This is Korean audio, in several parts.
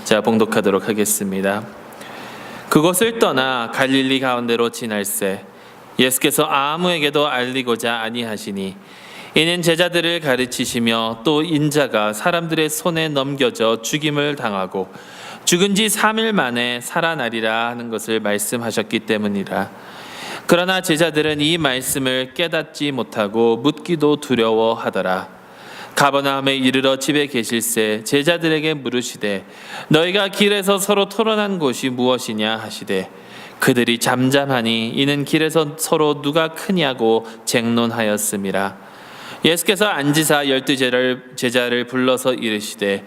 자, 봉독하도록 하겠습니다. 그곳을 떠나 갈릴리 가운데로 지날새 예수께서 아무에게도 알리고자 아니하시니 이는 제자들을 가르치시며 또 인자가 사람들의 손에 넘겨져 죽임을 당하고 죽은 지 3일 만에 살아나리라 하는 것을 말씀하셨기 때문이라. 그러나 제자들은 이 말씀을 깨닫지 못하고 묻기도 두려워하더라. 가버나움에 이르러 집에 계실새 제자들에게 물으시되 너희가 길에서 서로 토론한 곳이 무엇이냐 하시되 그들이 잠잠하니 이는 길에서 서로 누가 크냐고 쟁론하였음이라. 예수께서 앉으사 12 제자를 불러서 이르시되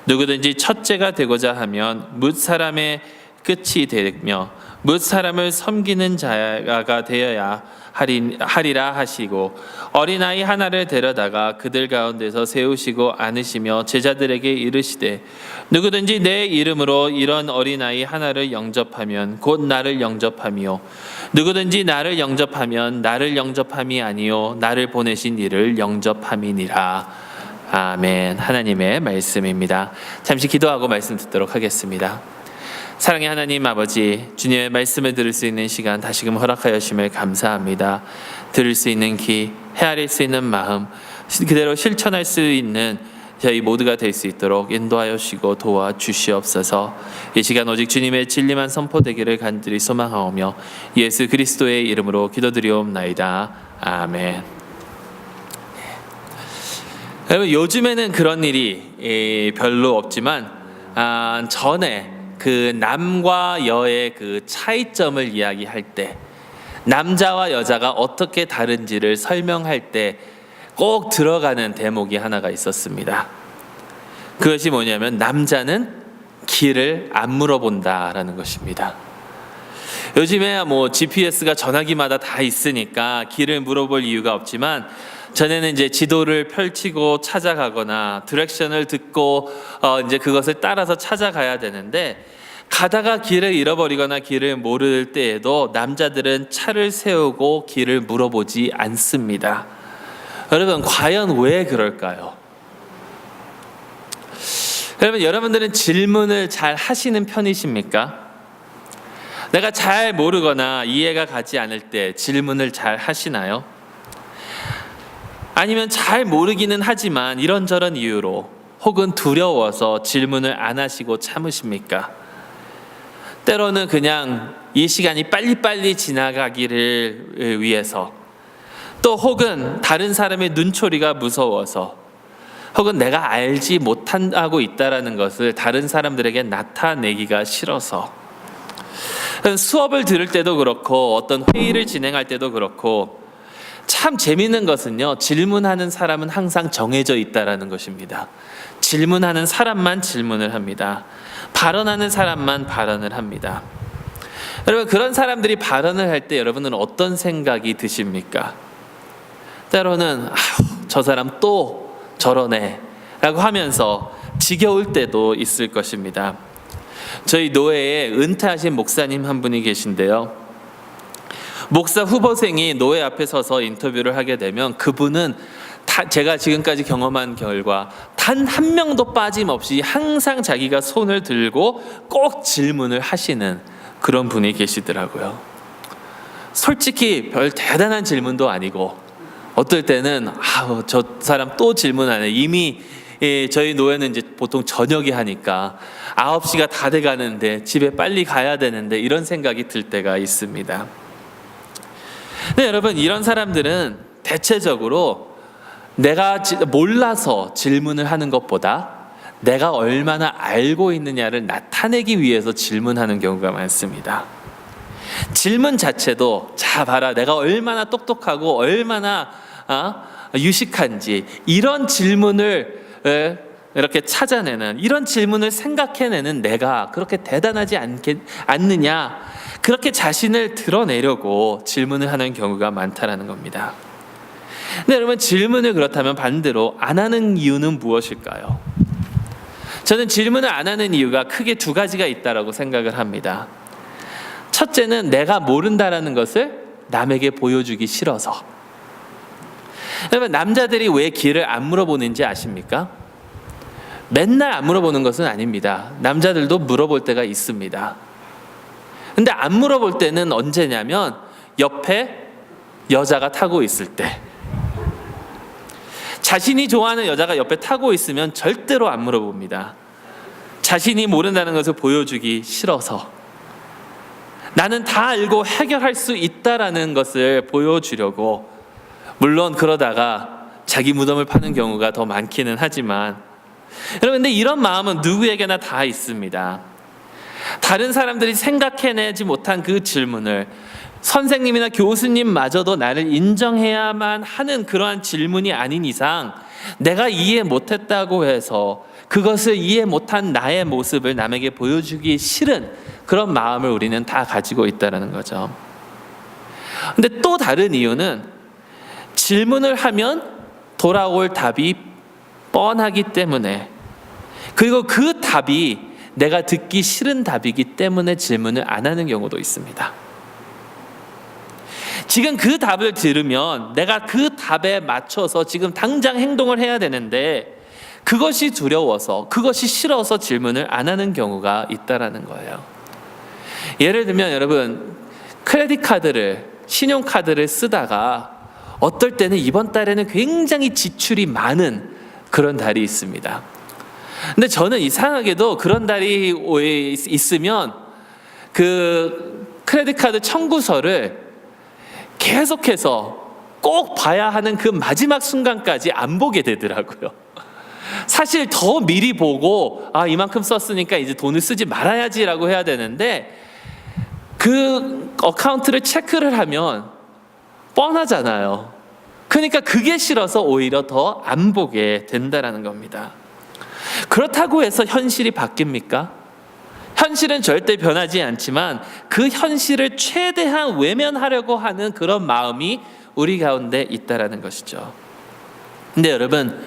누구든지 첫째가 되고자 하면 뭇 사람의 끝이 되며 뭇 사람을 섬기는 자가 되어야 하리라 하시고 어린아이 하나를 데려다가 그들 가운데서 세우시고 안으시며 제자들에게 이르시되 누구든지 내 이름으로 이런 어린아이 하나를 영접하면 곧 나를 영접함이요 누구든지 나를 영접하면 나를 영접함이 아니요 나를 보내신 이를 영접함이니라. 아멘. 하나님의 말씀입니다. 잠시 기도하고 말씀 듣도록 하겠습니다. 사랑의 하나님 아버지, 주님의 말씀을 들을 수 있는 시간 다시금 허락하여 주심을 감사합니다. 들을 수 있는 귀, 헤아릴 수 있는 마음, 그대로 실천할 수 있는 저희 모두가 될 수 있도록 인도하여 주시고 도와주시옵소서. 이 시간 오직 주님의 진리만 선포되기를 간절히 소망하오며 예수 그리스도의 이름으로 기도드리옵나이다. 아멘. 여러분, 요즘에는 그런 일이 별로 없지만 전에 그 남과 여의 그 차이점을 이야기할 때, 남자와 여자가 어떻게 다른지를 설명할 때 꼭 들어가는 대목이 하나가 있었습니다. 그것이 뭐냐면 남자는 길을 안 물어본다라는 것입니다. 요즘에 GPS가 전화기마다 다 있으니까 길을 물어볼 이유가 없지만 전에는 이제 지도를 펼치고 찾아가거나 디렉션을 듣고 이제 그것을 따라서 찾아가야 되는데, 가다가 길을 잃어버리거나 길을 모를 때에도 남자들은 차를 세우고 길을 물어보지 않습니다. 여러분, 과연 왜 그럴까요? 여러분들은 질문을 잘 하시는 편이십니까? 내가 잘 모르거나 이해가 가지 않을 때 질문을 잘 하시나요? 아니면 잘 모르기는 하지만 이런저런 이유로 혹은 두려워서 질문을 안 하시고 참으십니까? 때로는 그냥 이 시간이 빨리빨리 지나가기를 위해서, 또 혹은 다른 사람의 눈초리가 무서워서, 혹은 내가 알지 못하고 있다는 것을 다른 사람들에게 나타내기가 싫어서, 수업을 들을 때도 그렇고 어떤 회의를 진행할 때도 그렇고, 참 재미있는 것은요, 질문하는 사람은 항상 정해져 있다는 것입니다. 질문하는 사람만 질문을 합니다. 발언하는 사람만 발언을 합니다. 여러분, 그런 사람들이 발언을 할 때 여러분은 어떤 생각이 드십니까? 때로는 저 사람 또 저러네 라고 하면서 지겨울 때도 있을 것입니다. 저희 노회에 은퇴하신 목사님 한 분이 계신데요, 목사 후보생이 노회 앞에 서서 인터뷰를 하게 되면 그분은 제가 지금까지 경험한 결과 단 한 명도 빠짐없이 항상 자기가 손을 들고 꼭 질문을 하시는 그런 분이 계시더라고요. 솔직히 별 대단한 질문도 아니고, 어떨 때는 저 사람 또 질문하네. 이미 저희 노회는 이제 보통 저녁에 하니까 9시가 다 돼가는데 집에 빨리 가야 되는데 이런 생각이 들 때가 있습니다. 네, 여러분, 이런 사람들은 대체적으로 내가 몰라서 질문을 하는 것보다 내가 얼마나 알고 있느냐를 나타내기 위해서 질문하는 경우가 많습니다. 질문 자체도 자 봐라, 내가 얼마나 똑똑하고 얼마나 유식한지, 이런 질문을 이렇게 찾아내는, 이런 질문을 생각해내는 내가 그렇게 대단하지 않느냐, 그렇게 자신을 드러내려고 질문을 하는 경우가 많다라는 겁니다. 근데 여러분, 질문을 그렇다면 반대로 안 하는 이유는 무엇일까요? 저는 질문을 안 하는 이유가 크게 두 가지가 있다라고 생각을 합니다. 첫째는 내가 모른다라는 것을 남에게 보여주기 싫어서. 여러분, 남자들이 왜 길을 안 물어보는지 아십니까? 맨날 안 물어보는 것은 아닙니다. 남자들도 물어볼 때가 있습니다. 근데 안 물어볼 때는 언제냐면 옆에 여자가 타고 있을 때. 자신이 좋아하는 여자가 옆에 타고 있으면 절대로 안 물어봅니다. 자신이 모른다는 것을 보여주기 싫어서. 나는 다 알고 해결할 수 있다라는 것을 보여주려고. 물론 그러다가 자기 무덤을 파는 경우가 더 많기는 하지만, 여러분, 근데 이런 마음은 누구에게나 다 있습니다. 다른 사람들이 생각해내지 못한 그 질문을 선생님이나 교수님마저도 나를 인정해야만 하는 그러한 질문이 아닌 이상, 내가 이해 못했다고 해서 그것을 이해 못한 나의 모습을 남에게 보여주기 싫은 그런 마음을 우리는 다 가지고 있다는 거죠. 근데 또 다른 이유는 질문을 하면 돌아올 답이 뻔하기 때문에, 그리고 그 답이 내가 듣기 싫은 답이기 때문에 질문을 안 하는 경우도 있습니다. 지금 그 답을 들으면 내가 그 답에 맞춰서 지금 당장 행동을 해야 되는데, 그것이 두려워서, 그것이 싫어서 질문을 안 하는 경우가 있다라는 거예요. 예를 들면 여러분, 크레딧 카드를, 신용카드를 쓰다가 어떨 때는 이번 달에는 굉장히 지출이 많은 그런 달이 있습니다. 근데 저는 이상하게도 그런 달이 있으면 그 크레딧 카드 청구서를 계속해서 꼭 봐야 하는 그 마지막 순간까지 안 보게 되더라고요. 사실 더 미리 보고 이만큼 썼으니까 이제 돈을 쓰지 말아야지라고 해야 되는데, 그 어카운트를 체크를 하면 뻔하잖아요. 그러니까 그게 싫어서 오히려 더 안 보게 된다라는 겁니다. 그렇다고 해서 현실이 바뀝니까? 현실은 절대 변하지 않지만 그 현실을 최대한 외면하려고 하는 그런 마음이 우리 가운데 있다라는 것이죠. 근데 여러분,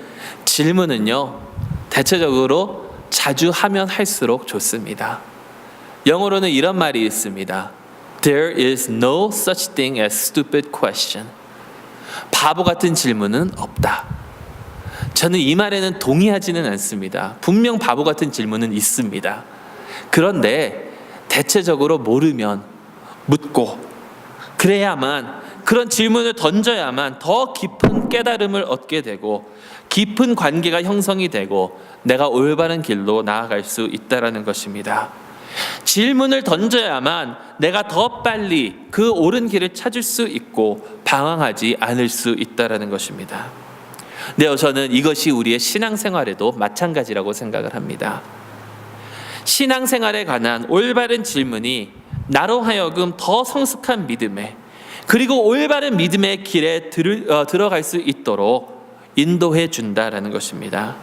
질문은요, 대체적으로 자주 하면 할수록 좋습니다. 영어로는 이런 말이 있습니다. There is no such thing as stupid question. 바보 같은 질문은 없다. 저는 이 말에는 동의하지는 않습니다. 분명 바보 같은 질문은 있습니다. 그런데 대체적으로 모르면 묻고, 그래야만, 그런 질문을 던져야만 더 깊은 깨달음을 얻게 되고 깊은 관계가 형성이 되고 내가 올바른 길로 나아갈 수 있다는 것입니다. 질문을 던져야만 내가 더 빨리 그 옳은 길을 찾을 수 있고 방황하지 않을 수 있다는 것입니다. 네, 저는 이것이 우리의 신앙생활에도 마찬가지라고 생각을 합니다. 신앙생활에 관한 올바른 질문이 나로 하여금 더 성숙한 믿음에, 그리고 올바른 믿음의 길에 들어갈 수 있도록 인도해 준다라는 것입니다.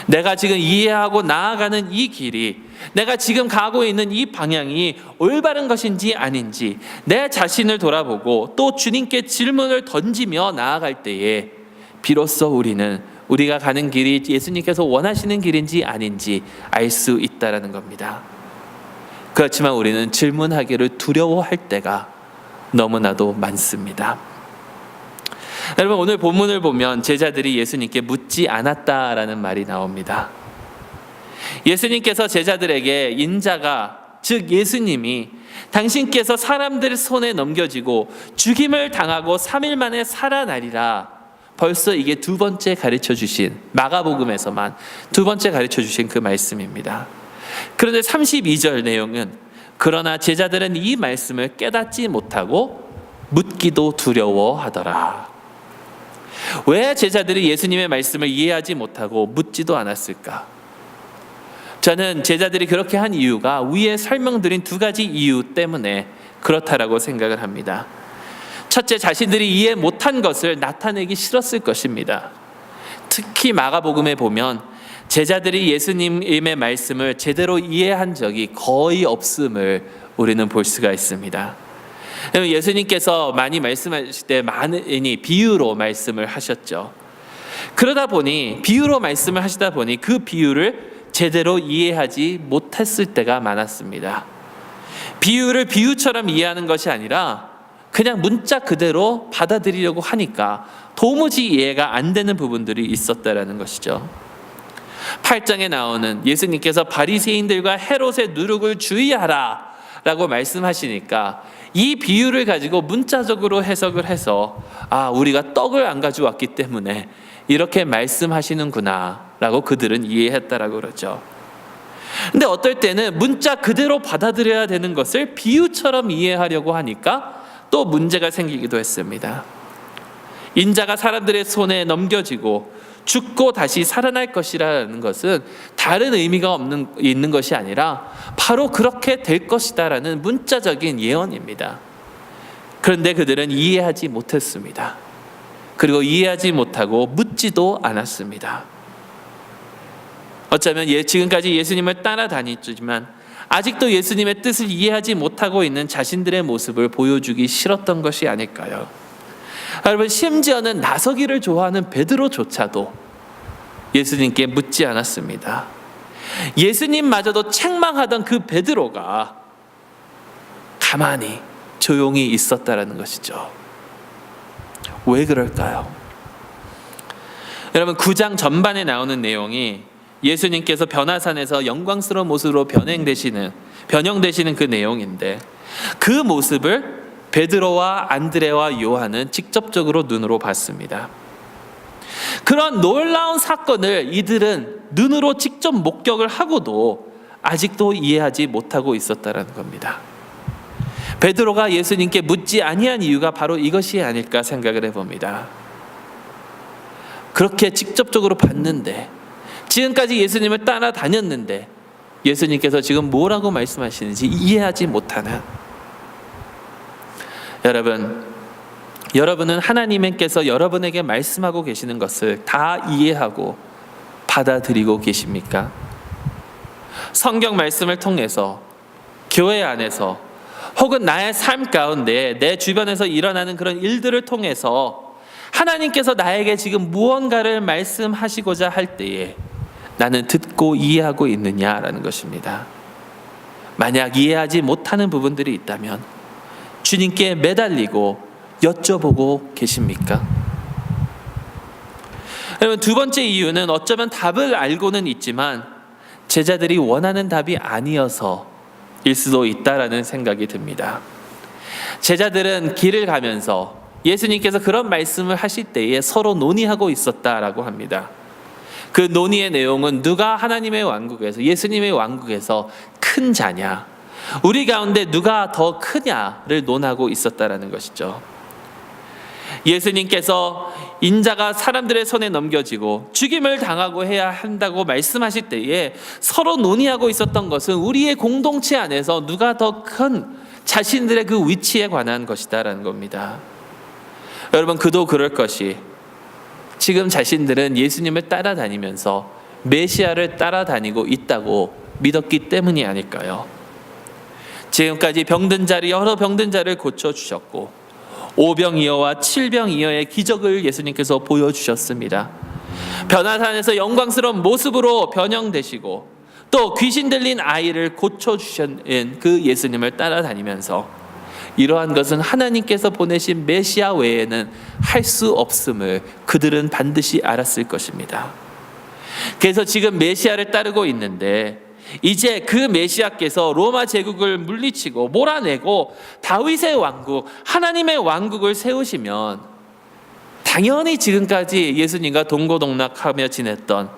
내가 지금 이해하고 나아가는 이 길이, 내가 지금 가고 있는 이 방향이 올바른 것인지 아닌지 내 자신을 돌아보고 또 주님께 질문을 던지며 나아갈 때에 비로소 우리가 가는 길이 예수님께서 원하시는 길인지 아닌지 알 수 있다라는 겁니다. 그렇지만 우리는 질문하기를 두려워할 때가 너무나도 많습니다. 여러분, 오늘 본문을 보면 제자들이 예수님께 묻지 않았다라는 말이 나옵니다. 예수님께서 제자들에게 인자가, 즉 예수님이 당신께서 사람들 손에 넘겨지고 죽임을 당하고 3일 만에 살아나리라, 벌써 이게 두 번째 가르쳐 주신, 마가복음에서만 두 번째 가르쳐 주신 그 말씀입니다. 그런데 32절 내용은, 그러나 제자들은 이 말씀을 깨닫지 못하고 묻기도 두려워하더라. 왜 제자들이 예수님의 말씀을 이해하지 못하고 묻지도 않았을까? 저는 제자들이 그렇게 한 이유가 위에 설명드린 두 가지 이유 때문에 그렇다라고 생각을 합니다. 첫째, 자신들이 이해 못한 것을 나타내기 싫었을 것입니다. 특히 마가복음에 보면 제자들이 예수님의 말씀을 제대로 이해한 적이 거의 없음을 우리는 볼 수가 있습니다. 예수님께서 많이 말씀하실 때 많이 비유로 말씀을 하셨죠. 그러다 보니, 비유로 말씀을 하시다 보니 그 비유를 제대로 이해하지 못했을 때가 많았습니다. 비유를 비유처럼 이해하는 것이 아니라 그냥 문자 그대로 받아들이려고 하니까 도무지 이해가 안 되는 부분들이 있었다라는 것이죠. 8장에 나오는 예수님께서 바리새인들과 헤롯의 누룩을 주의하라 라고 말씀하시니까 이 비유를 가지고 문자적으로 해석을 해서 우리가 떡을 안 가져왔기 때문에 이렇게 말씀하시는구나 라고 그들은 이해했다라고 그러죠. 근데 어떨 때는 문자 그대로 받아들여야 되는 것을 비유처럼 이해하려고 하니까 또 문제가 생기기도 했습니다. 인자가 사람들의 손에 넘겨지고 죽고 다시 살아날 것이라는 것은 다른 의미가 있는 것이 아니라 바로 그렇게 될 것이다라는 문자적인 예언입니다. 그런데 그들은 이해하지 못했습니다. 그리고 이해하지 못하고 묻지도 않았습니다. 어쩌면 지금까지 예수님을 따라다녔지만 아직도 예수님의 뜻을 이해하지 못하고 있는 자신들의 모습을 보여주기 싫었던 것이 아닐까요? 여러분, 심지어는 나서기를 좋아하는 베드로조차도 예수님께 묻지 않았습니다. 예수님마저도 책망하던 그 베드로가 가만히 조용히 있었다라는 것이죠. 왜 그럴까요? 여러분, 9장 전반에 나오는 내용이 예수님께서 변화산에서 영광스러운 모습으로 변형되시는 그 내용인데, 그 모습을 베드로와 안드레와 요한은 직접적으로 눈으로 봤습니다. 그런 놀라운 사건을 이들은 눈으로 직접 목격을 하고도 아직도 이해하지 못하고 있었다는 겁니다. 베드로가 예수님께 묻지 아니한 이유가 바로 이것이 아닐까 생각을 해봅니다. 그렇게 직접적으로 봤는데, 지금까지 예수님을 따라다녔는데 예수님께서 지금 뭐라고 말씀하시는지 이해하지 못하는, 여러분은 하나님께서 여러분에게 말씀하고 계시는 것을 다 이해하고 받아들이고 계십니까? 성경 말씀을 통해서, 교회 안에서, 혹은 나의 삶 가운데 내 주변에서 일어나는 그런 일들을 통해서 하나님께서 나에게 지금 무언가를 말씀하시고자 할 때에 나는 듣고 이해하고 있느냐라는 것입니다. 만약 이해하지 못하는 부분들이 있다면 주님께 매달리고 여쭤보고 계십니까? 여러분, 두 번째 이유는 어쩌면 답을 알고는 있지만 제자들이 원하는 답이 아니어서일 수도 있다라는 생각이 듭니다. 제자들은 길을 가면서 예수님께서 그런 말씀을 하실 때에 서로 논의하고 있었다라고 합니다. 그 논의의 내용은 누가 하나님의 왕국에서, 예수님의 왕국에서 큰 자냐, 우리 가운데 누가 더 크냐를 논하고 있었다라는 것이죠. 예수님께서 인자가 사람들의 손에 넘겨지고 죽임을 당하고 해야 한다고 말씀하실 때에 서로 논의하고 있었던 것은 우리의 공동체 안에서 누가 더 큰 자신들의 그 위치에 관한 것이다라는 겁니다. 여러분, 그도 그럴 것이 지금 자신들은 예수님을 따라다니면서 메시아를 따라다니고 있다고 믿었기 때문이 아닐까요? 지금까지 여러 병든 자를 고쳐주셨고 5병이어와 7병이어의 기적을 예수님께서 보여주셨습니다. 변화산에서 영광스러운 모습으로 변형되시고 또 귀신 들린 아이를 고쳐주신 그 예수님을 따라다니면서 이러한 것은 하나님께서 보내신 메시아 외에는 할 수 없음을 그들은 반드시 알았을 것입니다. 그래서 지금 메시아를 따르고 있는데 이제 그 메시아께서 로마 제국을 물리치고 몰아내고 다윗의 왕국, 하나님의 왕국을 세우시면 당연히 지금까지 예수님과 동고동락하며 지냈던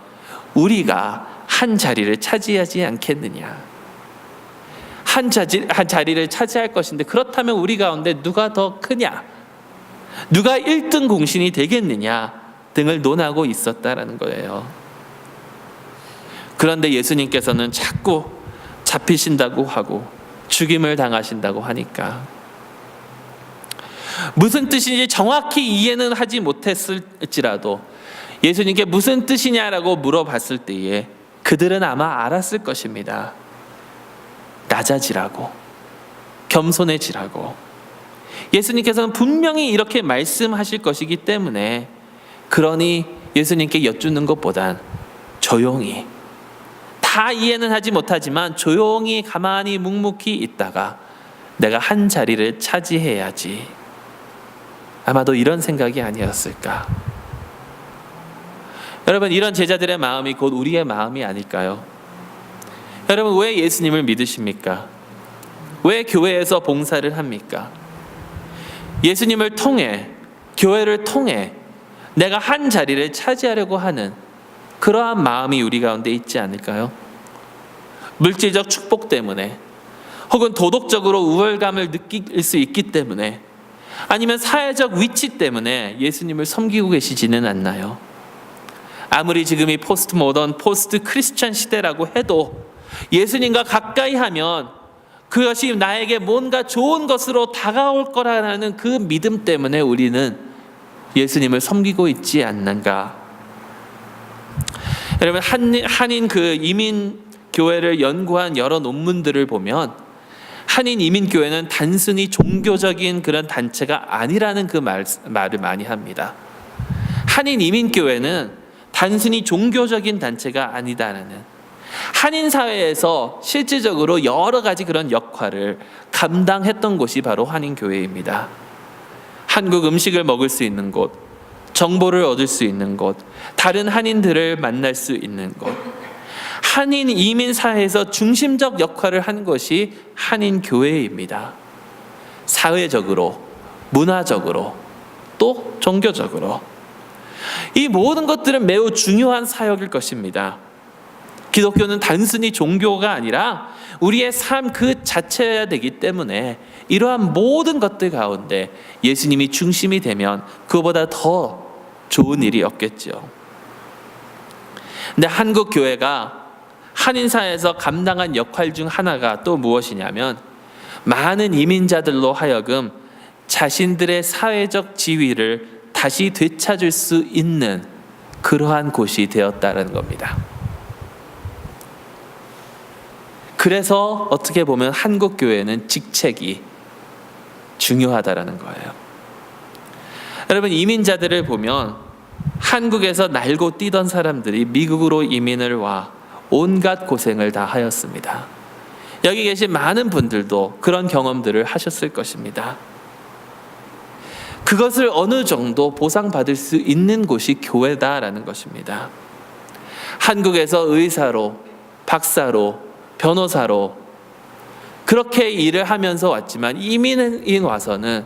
우리가 한 자리를 차지하지 않겠느냐. 한 자리를 차지할 것인데, 그렇다면 우리 가운데 누가 더 크냐, 누가 1등 공신이 되겠느냐 등을 논하고 있었다라는 거예요. 그런데 예수님께서는 자꾸 잡히신다고 하고 죽임을 당하신다고 하니까 무슨 뜻인지 정확히 이해는 하지 못했을지라도 예수님께 무슨 뜻이냐라고 물어봤을 때에 그들은 아마 알았을 것입니다. 낮아지라고, 겸손해지라고. 예수님께서는 분명히 이렇게 말씀하실 것이기 때문에, 그러니 예수님께 여쭙는 것보단 조용히, 다 이해는 하지 못하지만 조용히 가만히 묵묵히 있다가 내가 한 자리를 차지해야지. 아마도 이런 생각이 아니었을까. 여러분, 이런 제자들의 마음이 곧 우리의 마음이 아닐까요? 여러분, 왜 예수님을 믿으십니까? 왜 교회에서 봉사를 합니까? 예수님을 통해, 교회를 통해 내가 한 자리를 차지하려고 하는 그러한 마음이 우리 가운데 있지 않을까요? 물질적 축복 때문에, 혹은 도덕적으로 우월감을 느낄 수 있기 때문에, 아니면 사회적 위치 때문에 예수님을 섬기고 계시지는 않나요? 아무리 지금이 포스트 모던, 포스트 크리스찬 시대라고 해도 예수님과 가까이 하면 그것이 나에게 뭔가 좋은 것으로 다가올 거라는 그 믿음 때문에 우리는 예수님을 섬기고 있지 않는가? 여러분, 한인 그 이민 교회를 연구한 여러 논문들을 보면 한인 이민 교회는 단순히 종교적인 그런 단체가 아니라는 그 말을 많이 합니다. 한인 이민 교회는 단순히 종교적인 단체가 아니다라는, 한인 사회에서 실질적으로 여러 가지 그런 역할을 감당했던 곳이 바로 한인 교회입니다. 한국 음식을 먹을 수 있는 곳, 정보를 얻을 수 있는 곳, 다른 한인들을 만날 수 있는 곳, 한인 이민 사회에서 중심적 역할을 한 것이 한인 교회입니다. 사회적으로, 문화적으로, 또 종교적으로 이 모든 것들은 매우 중요한 사역일 것입니다. 기독교는 단순히 종교가 아니라 우리의 삶 그 자체여야 되기 때문에 이러한 모든 것들 가운데 예수님이 중심이 되면 그보다 더 좋은 일이 없겠죠. 근데 한국 교회가 한인사회에서 감당한 역할 중 하나가 또 무엇이냐면, 많은 이민자들로 하여금 자신들의 사회적 지위를 다시 되찾을 수 있는 그러한 곳이 되었다는 겁니다. 그래서 어떻게 보면 한국 교회는 직책이 중요하다라는 거예요. 여러분, 이민자들을 보면 한국에서 날고 뛰던 사람들이 미국으로 이민을 와 온갖 고생을 다 하였습니다. 여기 계신 많은 분들도 그런 경험들을 하셨을 것입니다. 그것을 어느 정도 보상받을 수 있는 곳이 교회다라는 것입니다. 한국에서 의사로, 박사로, 변호사로 그렇게 일을 하면서 왔지만 이민인 와서는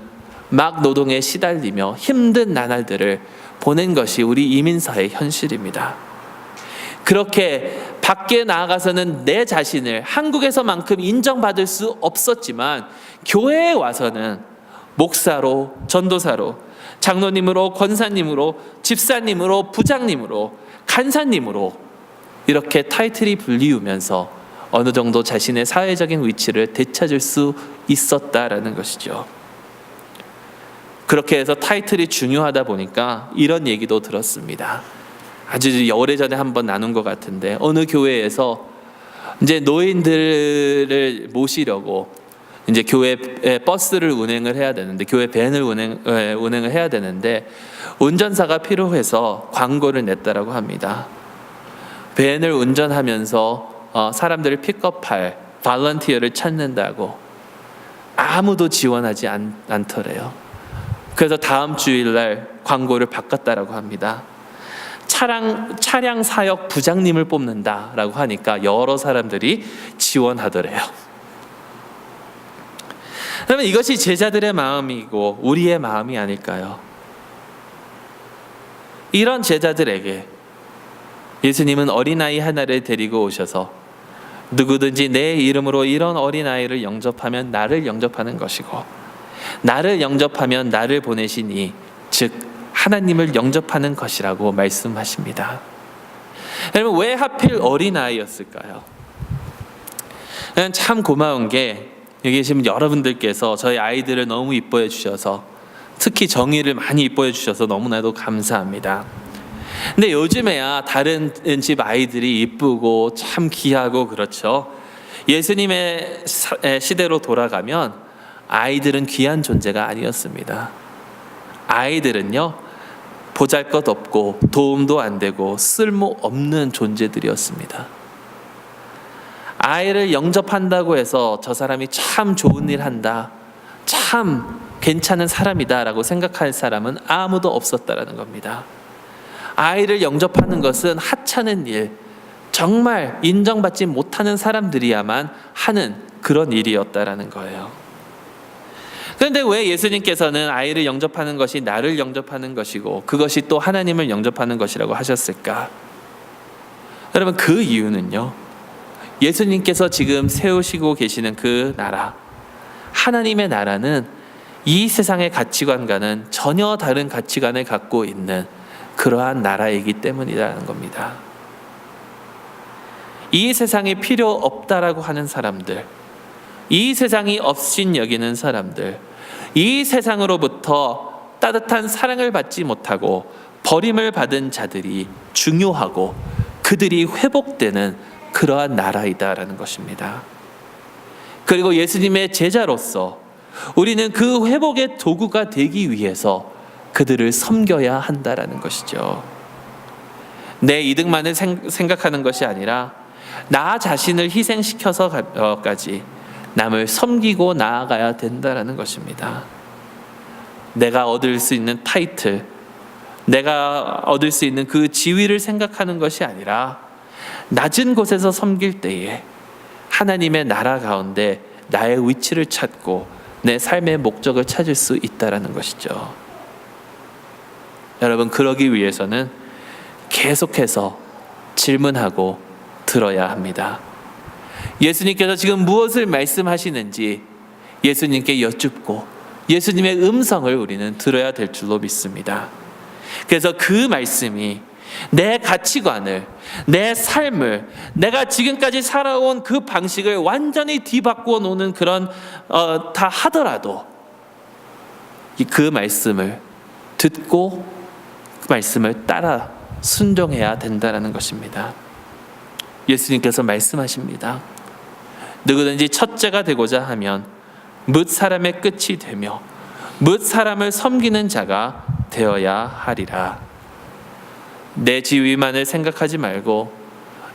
막 노동에 시달리며 힘든 나날들을 보낸 것이 우리 이민사의 현실입니다. 그렇게 밖에 나아가서는 내 자신을 한국에서만큼 인정받을 수 없었지만 교회에 와서는 목사로, 전도사로, 장로님으로, 권사님으로, 집사님으로, 부장님으로, 간사님으로 이렇게 타이틀이 불리우면서 어느 정도 자신의 사회적인 위치를 되찾을 수 있었다라는 것이죠. 그렇게 해서 타이틀이 중요하다 보니까 이런 얘기도 들었습니다. 아주 오래전에 한번 나눈 것 같은데, 어느 교회에서 이제 노인들을 모시려고 이제 교회 버스를 운행을 해야 되는데, 교회 밴을 운행을 해야 되는데 운전사가 필요해서 광고를 냈다라고 합니다. 밴을 운전하면서 사람들을 픽업할 발런티어를 찾는다고 아무도 지원하지 않더래요. 그래서 다음 주일날 광고를 바꿨다라고 합니다. 차량 사역 부장님을 뽑는다라고 하니까 여러 사람들이 지원하더래요. 그러면 이것이 제자들의 마음이고 우리의 마음이 아닐까요? 이런 제자들에게 예수님은 어린아이 하나를 데리고 오셔서 누구든지 내 이름으로 이런 어린아이를 영접하면 나를 영접하는 것이고, 나를 영접하면 나를 보내신 이, 즉 하나님을 영접하는 것이라고 말씀하십니다. 여러분, 왜 하필 어린아이였을까요? 참 고마운 게, 여기 계신 여러분들께서 저희 아이들을 너무 이뻐해 주셔서, 특히 정의를 많이 이뻐해 주셔서 너무나도 감사합니다. 근데 요즘에야 다른 집 아이들이 이쁘고 참 귀하고 그렇죠. 예수님의 시대로 돌아가면 아이들은 귀한 존재가 아니었습니다. 아이들은요, 보잘것없고 도움도 안 되고 쓸모없는 존재들이었습니다. 아이를 영접한다고 해서 저 사람이 참 좋은 일 한다, 참 괜찮은 사람이다 라고 생각할 사람은 아무도 없었다라는 겁니다. 아이를 영접하는 것은 하찮은 일, 정말 인정받지 못하는 사람들이야만 하는 그런 일이었다라는 거예요. 그런데 왜 예수님께서는 아이를 영접하는 것이 나를 영접하는 것이고 그것이 또 하나님을 영접하는 것이라고 하셨을까? 여러분, 그 이유는요, 예수님께서 지금 세우시고 계시는 그 나라, 하나님의 나라는 이 세상의 가치관과는 전혀 다른 가치관을 갖고 있는 그러한 나라이기 때문이라는 겁니다. 이 세상이 필요 없다라고 하는 사람들, 이 세상이 없인 여기는 사람들, 이 세상으로부터 따뜻한 사랑을 받지 못하고 버림을 받은 자들이 중요하고 그들이 회복되는 그러한 나라이다라는 것입니다. 그리고 예수님의 제자로서 우리는 그 회복의 도구가 되기 위해서 그들을 섬겨야 한다라는 것이죠. 내 이득만을 생각하는 것이 아니라 나 자신을 희생시켜서까지 남을 섬기고 나아가야 된다라는 것입니다. 내가 얻을 수 있는 타이틀, 내가 얻을 수 있는 그 지위를 생각하는 것이 아니라 낮은 곳에서 섬길 때에 하나님의 나라 가운데 나의 위치를 찾고 내 삶의 목적을 찾을 수 있다라는 것이죠. 여러분, 그러기 위해서는 계속해서 질문하고 들어야 합니다. 예수님께서 지금 무엇을 말씀하시는지 예수님께 여쭙고 예수님의 음성을 우리는 들어야 될 줄로 믿습니다. 그래서 그 말씀이 내 가치관을, 내 삶을, 내가 지금까지 살아온 그 방식을 완전히 뒤바꾸어 놓는 그런 다 하더라도 그 말씀을 듣고 그 말씀을 따라 순종해야 된다는 것입니다. 예수님께서 말씀하십니다. 누구든지 첫째가 되고자 하면 뭇 사람의 끝이 되며 뭇 사람을 섬기는 자가 되어야 하리라. 내 지위만을 생각하지 말고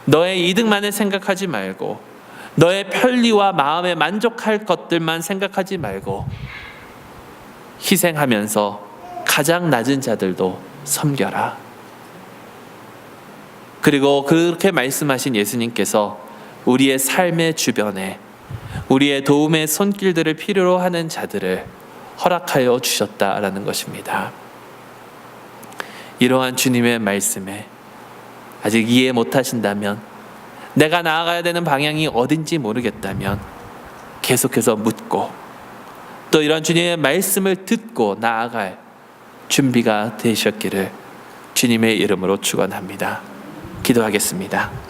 너의 이득만을 생각하지 말고 너의 편리와 마음에 만족할 것들만 생각하지 말고 희생하면서 가장 낮은 자들도 섬겨라. 그리고 그렇게 말씀하신 예수님께서 우리의 삶의 주변에 우리의 도움의 손길들을 필요로 하는 자들을 허락하여 주셨다라는 것입니다. 이러한 주님의 말씀에 아직 이해 못하신다면, 내가 나아가야 되는 방향이 어딘지 모르겠다면 계속해서 묻고 또 이런 주님의 말씀을 듣고 나아갈 준비가 되셨기를 주님의 이름으로 축원합니다. 기도하겠습니다.